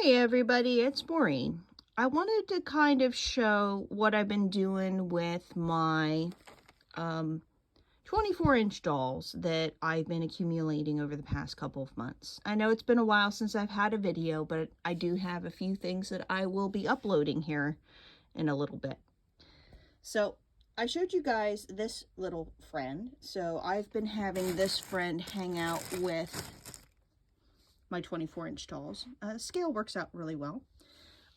Hey everybody, it's Maureen. I wanted to kind of show what I've been doing with my 24-inch dolls that I've been accumulating over the past couple of months. I know it's been a while since I've had a video, but I do have a few things that I will be uploading here in a little bit. So I showed you guys this little friend. So I've been having this friend hang out with my 24-inch dolls. Scale works out really well.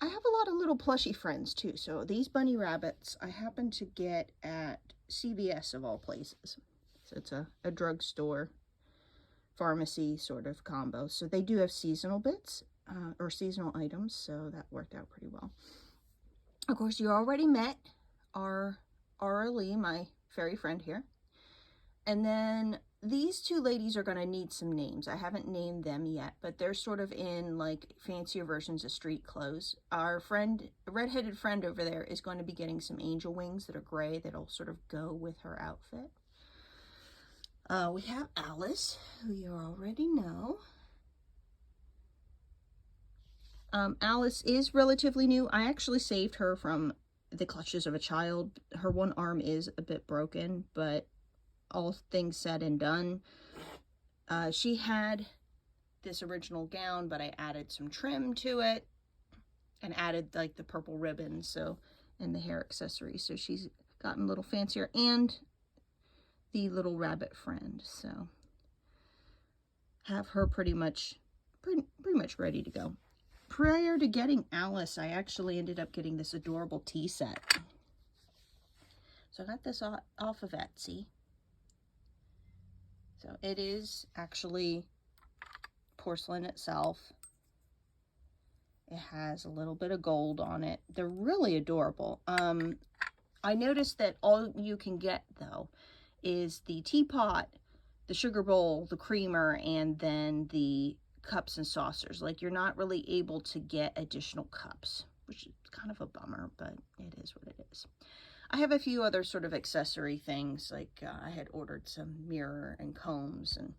I have a lot of little plushy friends too. So these bunny rabbits I happen to get at CVS of all places. So it's a drugstore pharmacy sort of combo. So they do have seasonal bits or seasonal items. So that worked out pretty well. Of course, you already met our Lee, my fairy friend here. And then these two ladies are going to need some names. I haven't named them yet, but they're sort of in like fancier versions of street clothes. Our friend, redheaded friend over there, is going to be getting some angel wings that are gray that'll sort of go with her outfit. We have Alice, who you already know. Alice is relatively new. I actually saved her from the clutches of a child. Her one arm is a bit broken, but all things said and done, she had this original gown, but I added some trim to it and added like the purple ribbons, so, and the hair accessories, so she's gotten a little fancier, and the little rabbit friend. So have her pretty much ready to go. Prior to getting Alice, I actually ended up getting this adorable tea set. So I got this off of Etsy. So it is actually porcelain itself. It has a little bit of gold on it. They're really adorable. I noticed that all you can get though is the teapot, the sugar bowl, the creamer, and then the cups and saucers. Like, you're not really able to get additional cups, which is kind of a bummer, but it is what it is. I have a few other sort of accessory things, like I had ordered some mirror and combs and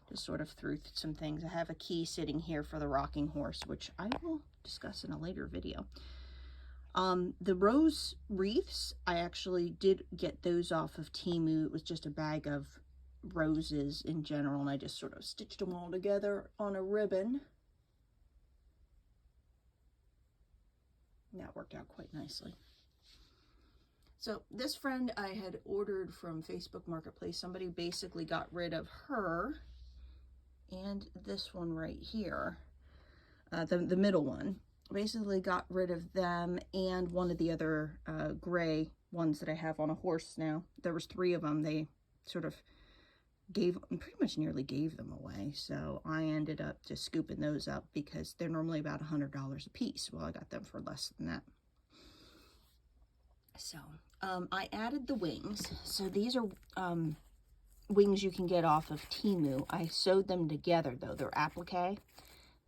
just sort of threw some things. I have a key sitting here for the rocking horse, which I will discuss in a later video. The rose wreaths, I actually did get those off of Temu. It was just a bag of roses in general, and I just sort of stitched them all together on a ribbon. And that worked out quite nicely. So this friend I had ordered from Facebook Marketplace. Somebody basically got rid of her and this one right here, the middle one. Basically got rid of them and one of the other gray ones that I have on a horse now. There was 3 of them. They sort of pretty much nearly gave them away. So I ended up just scooping those up because they're normally about $100 a piece. Well, I got them for less than that. So I added the wings. So these are wings you can get off of Temu. I sewed them together though. They're applique,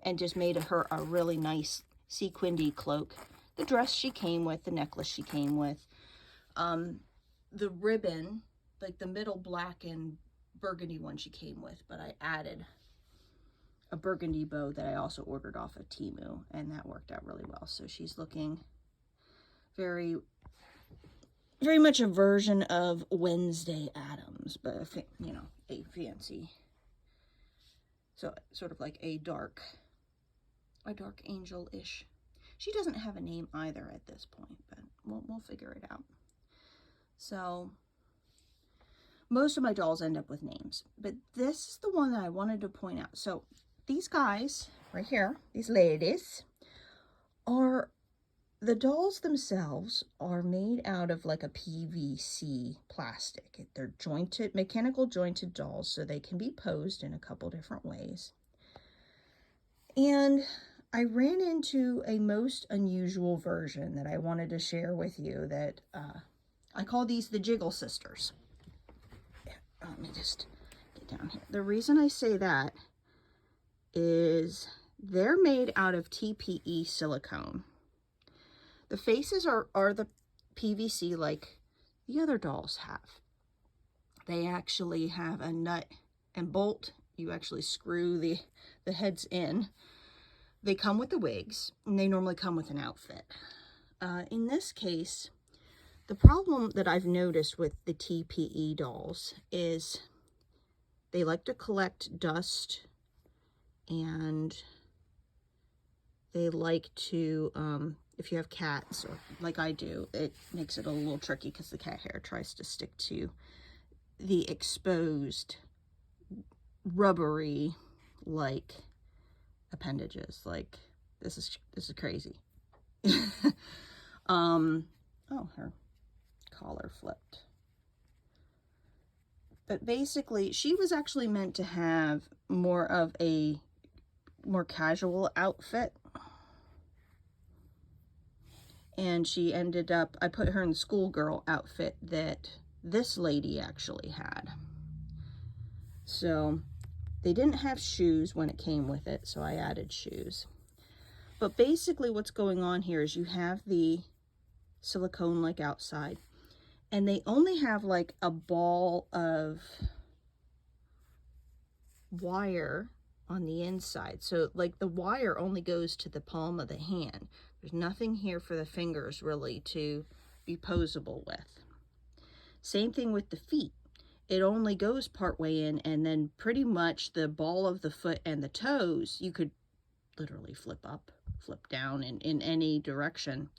and just made her a really nice sequined cloak. The dress she came with, the necklace she came with, the ribbon, like the middle black and burgundy one she came with, but I added a burgundy bow that I also ordered off of Temu, and that worked out really well. So she's looking very much a version of Wednesday Addams, but you know, a fancy, so sort of like a dark angel-ish. She doesn't have a name either at this point, but we'll figure it out. So most of my dolls end up with names, but this is the one that I wanted to point out. So these guys right here, these ladies, are, the dolls themselves are made out of like a PVC plastic. They're jointed, mechanical jointed dolls, so they can be posed in a couple different ways. And I ran into a most unusual version that I wanted to share with you that I call these the Jiggle Sisters. Let me just get down here. The reason I say that is they're made out of TPE silicone. The faces are the PVC like the other dolls have. They actually have a nut and bolt. You actually screw the heads in. They come with the wigs, and they normally come with an outfit. In this case, the problem that I've noticed with the TPE dolls is they like to collect dust, and they like to, if you have cats, or like I do, it makes it a little tricky because the cat hair tries to stick to the exposed rubbery like appendages. Like this is crazy. Oh, her collar flipped. But basically, she was actually meant to have more of a more casual outfit. And she ended up, I put her in the schoolgirl outfit that this lady actually had. So they didn't have shoes when it came with it, so I added shoes. But basically what's going on here is you have the silicone like outside, and they only have like a ball of wire on the inside. So like the wire only goes to the palm of the hand. There's nothing here for the fingers really to be posable with. Same thing with the feet. It only goes part way in, and then pretty much the ball of the foot and the toes, you could literally flip up, flip down in any direction.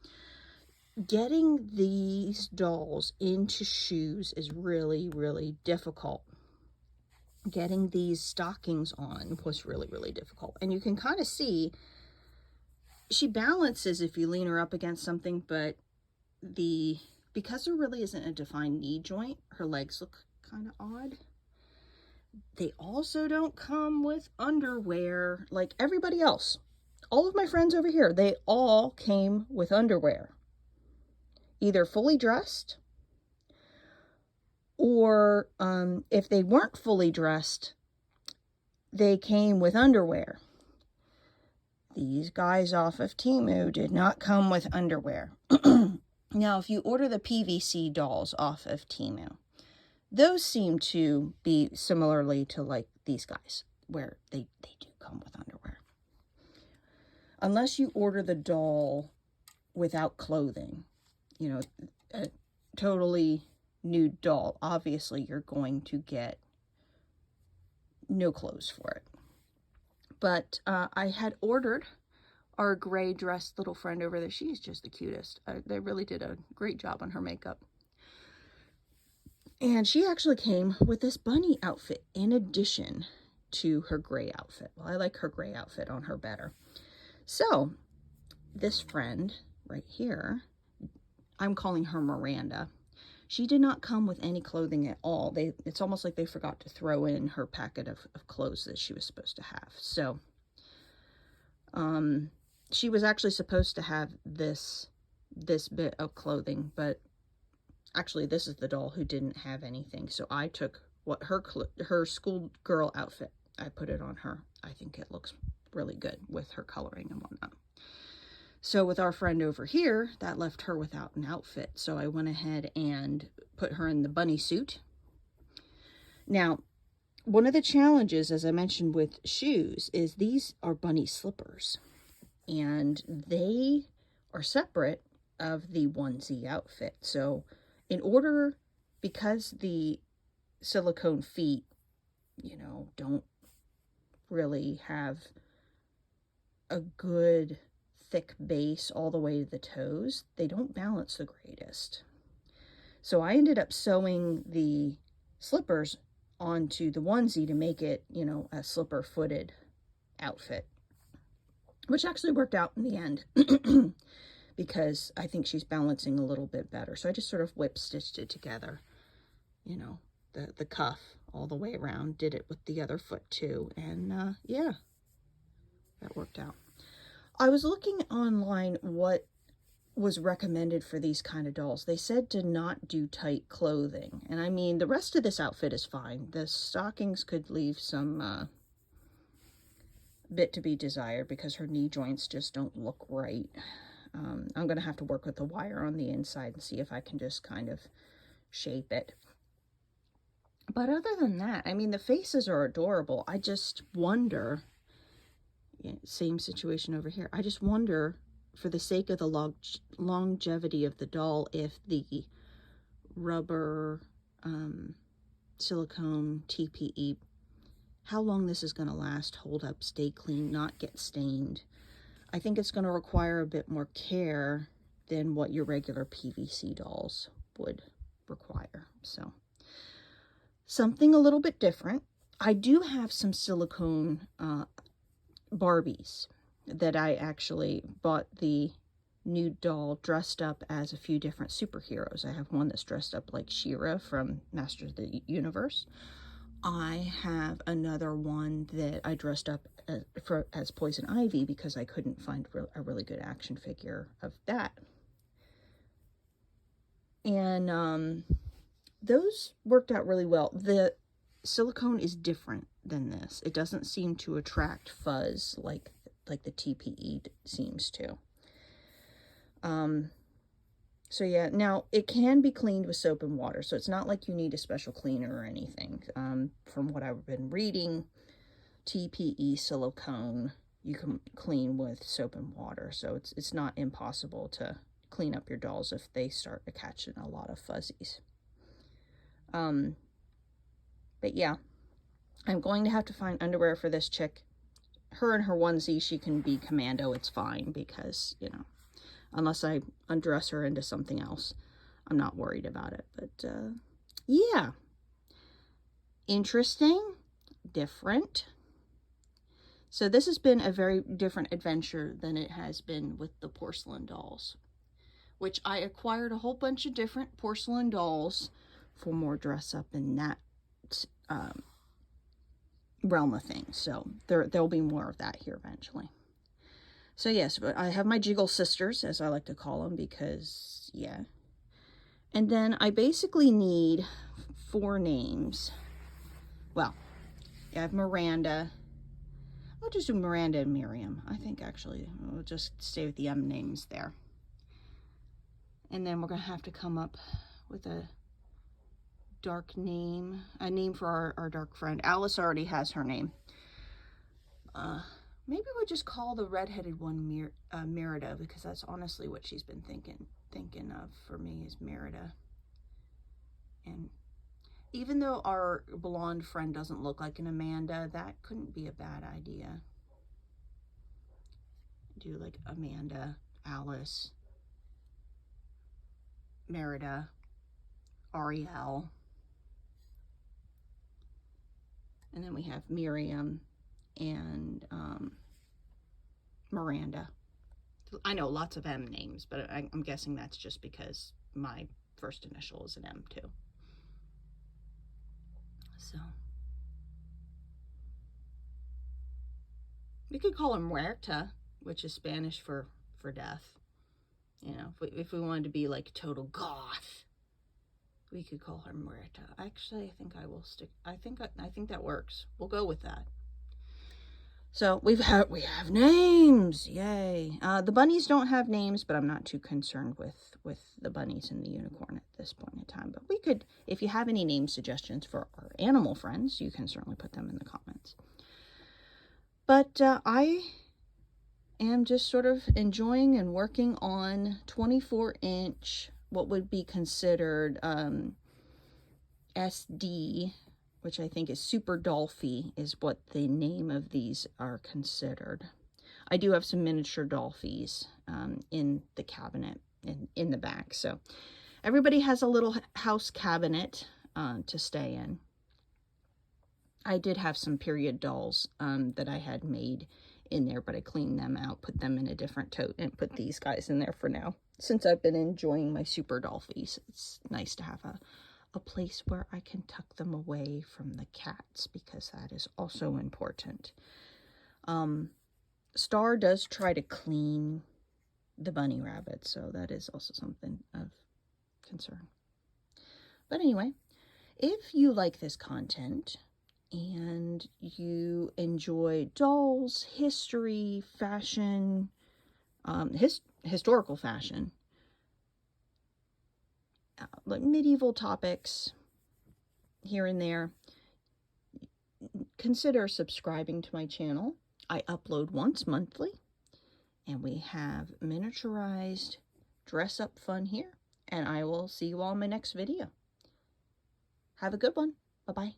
Getting these dolls into shoes is really, really difficult. Getting these stockings on was really, really difficult. And you can kind of see she balances if you lean her up against something, but because there really isn't a defined knee joint, her legs look kind of odd. They also don't come with underwear like everybody else. All of my friends over here, they all came with underwear. Either fully dressed, or if they weren't fully dressed, they came with underwear. These guys off of Temu did not come with underwear. Now, if you order the PVC dolls off of Temu, those seem to be similarly to like these guys, where they do come with underwear. Unless you order the doll without clothing, you know, a totally nude doll, obviously you're going to get no clothes for it. But I had ordered our gray dressed little friend over there. She's just the cutest. They really did a great job on her makeup. And she actually came with this bunny outfit in addition to her gray outfit. Well, I like her gray outfit on her better. So this friend right here, I'm calling her Miranda. She did not come with any clothing at all. It's almost like they forgot to throw in her packet of clothes that she was supposed to have. So she was actually supposed to have this bit of clothing, but actually this is the doll who didn't have anything. So I took what her schoolgirl outfit, I put it on her. I think it looks really good with her coloring and whatnot. So with our friend over here, that left her without an outfit. So I went ahead and put her in the bunny suit. Now, one of the challenges, as I mentioned with shoes, is these are bunny slippers. And they are separate of the onesie outfit. So in order, because the silicone feet, you know, don't really have a good thick base all the way to the toes, they don't balance the greatest. So I ended up sewing the slippers onto the onesie to make it, you know, a slipper footed outfit, which actually worked out in the end because I think she's balancing a little bit better. So I just sort of whip stitched it together, you know, the cuff all the way around, did it with the other foot too, and yeah, that worked out. I was looking online what was recommended for these kind of dolls. They said to not do tight clothing. And I mean, the rest of this outfit is fine. The stockings could leave some bit to be desired because her knee joints just don't look right. I'm going to have to work with the wire on the inside and see if I can just kind of shape it. But other than that, I mean, the faces are adorable. I just wonder, Yeah, same situation over here. I just wonder, for the sake of the longevity of the doll, if the rubber silicone TPE, how long this is going to last, hold up, stay clean, not get stained. I think it's going to require a bit more care than what your regular PVC dolls would require. So something a little bit different. I do have some silicone Barbies that I actually bought the new doll dressed up as a few different superheroes. I have one that's dressed up like She-Ra from Masters of the Universe. I have another one that I dressed up as Poison Ivy because I couldn't find a really good action figure of that. And those worked out really well. The silicone is different than this. It doesn't seem to attract fuzz like the TPE seems to. So yeah, now it can be cleaned with soap and water, so it's not like you need a special cleaner or anything. From what I've been reading, TPE silicone you can clean with soap and water, so it's not impossible to clean up your dolls if they start catching a lot of fuzzies. But yeah, I'm going to have to find underwear for this chick. Her and her onesie, she can be commando, it's fine, because, you know, unless I undress her into something else, I'm not worried about it. But yeah, interesting, different. So this has been a very different adventure than it has been with the porcelain dolls, which I acquired a whole bunch of different porcelain dolls for more dress up in that realm of things. So there'll be more of that here eventually. So yes, but I have my Jiggle Sisters, as I like to call them, because, yeah. And then I basically need 4 names. Well, I have Miranda. I'll just do Miranda and Miriam. I think, actually, we'll just stay with the M names there. And then we're going to have to come up with a dark name. A name for our dark friend. Alice already has her name. Maybe we'll just call the redheaded one Merida, because that's honestly what she's been thinking of for me, is Merida. And even though our blonde friend doesn't look like an Amanda, that couldn't be a bad idea. Do like Amanda, Alice, Merida, Ariel. And then we have Miriam and Miranda. I know lots of M names, but I'm guessing that's just because my first initial is an M too. So we could call her Muerta, which is Spanish for death. You know, if we wanted to be like total goth, we could call her Muerta. Actually, I think I will stick. I think that works. We'll go with that. So we have names, yay! The bunnies don't have names, but I'm not too concerned with the bunnies and the unicorn at this point in time. But we could, if you have any name suggestions for our animal friends, you can certainly put them in the comments. But I am just sort of enjoying and working on 24-inch, what would be considered SD, which I think is Super Dolphy, is what the name of these are considered. I do have some miniature Dolphies in the cabinet in the back. So everybody has a little house cabinet to stay in. I did have some period dolls that I had made in there, but I cleaned them out, put them in a different tote, and put these guys in there for now. Since I've been enjoying my Super Dolphies, it's nice to have a place where I can tuck them away from the cats, because that is also important. Star does try to clean the bunny rabbit, so that is also something of concern. But anyway, if you like this content and you enjoy dolls, history, fashion, historical fashion, like medieval topics here and there, consider subscribing to my channel. I upload once monthly, and we have miniaturized dress-up fun here, and I will see you all in my next video. Have a good one. Bye-bye.